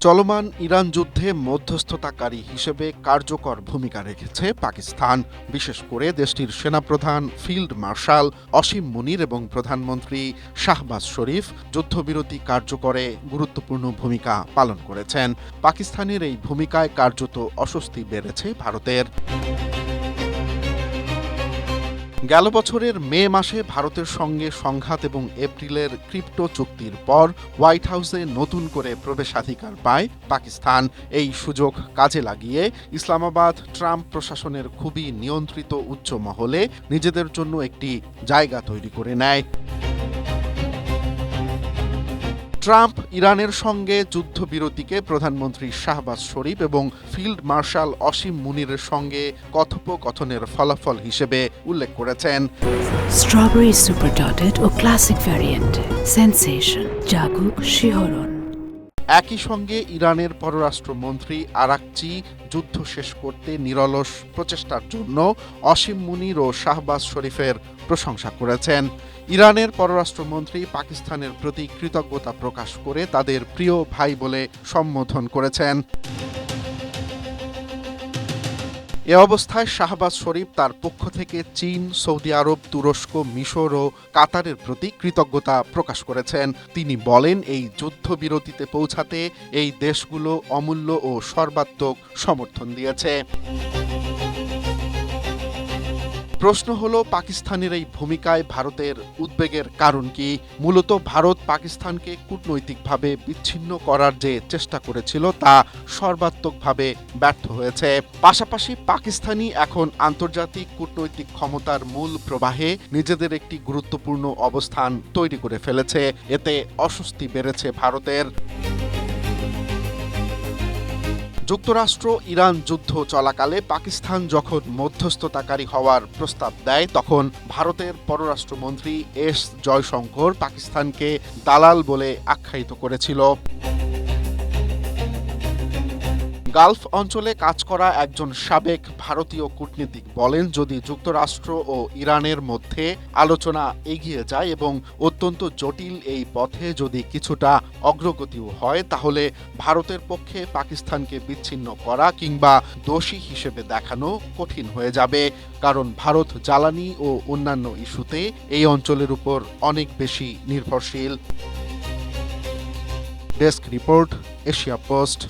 চলমান ইরান যুদ্ধে মধ্যস্থতাকারী হিসেবে কার্যকর ভূমিকা রেখেছে পাকিস্তান, বিশেষ করে দেশটির সেনাপ্রধান ফিল্ড মার্শাল অসীম মুনির এবং প্রধানমন্ত্রী শাহবাজ শরীফ যুদ্ধবিরতি কার্যকরে গুরুত্বপূর্ণ ভূমিকা পালন করেছেন। পাকিস্তানের এই ভূমিকায় কার্যত অস্বস্তি বেড়েছে ভারতের। গেল বছরের মে মাসে ভারতের সঙ্গে সংঘাত এবং এপ্রিলের ক্রিপ্টো চুক্তির পর হোয়াইট হাউসে নতুন করে প্রবেশাধিকার পায় পাকিস্তান। এই সুযোগ কাজে লাগিয়ে ইসলামাবাদ ট্রাম্প প্রশাসনের খুবই নিয়ন্ত্রিত উচ্চ মহলে নিজেদের জন্য একটি জায়গা তৈরি করে নেয়। ট্রাম্প ইরানের সঙ্গে যুদ্ধবিরতিকে প্রধানমন্ত্রী শাহবাজ শরীফ এবং ফিল্ড মার্শাল অসীম মুনিরের সঙ্গে কথোপকথনের ফলাফল হিসেবে উল্লেখ করেছেন। স্ট্রবেরি সুপার ডটেড ও ক্লাসিক ভ্যারিয়েন্ট সেনসেশন জাগুক শিহরণ। একই সঙ্গে ইরানের পররাষ্ট্রমন্ত্রী আরাকচি যুদ্ধ শেষ করতে নিরলস প্রচেষ্টার জন্য অসীম মুনির ও শাহবাজ শরীফের প্রশংসা করেছেন। ইরানের পররাষ্ট্রমন্ত্রী পাকিস্তানের প্রতি কৃতজ্ঞতা প্রকাশ করে তাদের প্রিয় ভাই বলে সম্বোধন করেছেন। এ অবস্থায় শাহবাজ শরীফ তার পক্ষ থেকে চীন, সৌদি আরব, তুরস্ক, মিশর ও কাতারের প্রতি কৃতজ্ঞতা প্রকাশ করেছেন। তিনি বলেন, এই যুদ্ধবিরতিতে পৌঁছাতে এই দেশগুলো অমূল্য ও সর্বাত্মক সমর্থন দিয়েছে। প্রশ্ন হলো, পাকিস্তানের এই ভূমিকায় ভারতের উদ্বেগের কারণ কি? মূলত ভারত পাকিস্তানকে কূটনৈতিকভাবে বিচ্ছিন্ন করার যে চেষ্টা করেছিল তা সর্বাত্মকভাবে ব্যর্থ হয়েছে। পাশাপাশি পাকিস্তানি এখন আন্তর্জাতিক কূটনৈতিক ক্ষমতার মূল প্রবাহে নিজেদের একটি গুরুত্বপূর্ণ অবস্থান তৈরি করে ফেলেছে। এতে অস্বস্তি বেড়েছে ভারতের। যুক্তরাষ্ট্র ইরান যুদ্ধ চলাকালে পাকিস্তান যখন মধ্যস্থতাকারী হওয়ার প্রস্তাব দেয়, তখন ভারতের পররাষ্ট্রমন্ত্রী এস জয়শঙ্কর পাকিস্তানকে দালাল বলে আখ্যায়িত করেছিল। গালফ অঞ্চলে কাজ করা একজন সাবেক ভারতীয় কূটনীতিক বলেন, যদি যুক্তরাষ্ট্র ও ইরানের মধ্যে আলোচনা এগিয়ে যায় এবং অত্যন্ত জটিল এই পথে যদি কিছুটা অগ্রগতিও হয়, তাহলে ভারতের পক্ষে পাকিস্তানকে বিচ্ছিন্ন করা কিংবা দোষী হিসেবে দেখানো কঠিন হয়ে যাবে, কারণ ভারত জ্বালানি ও অন্যান্য ইস্যুতে এই অঞ্চলের উপর অনেক বেশি নির্ভরশীল। Desk report, Asia post.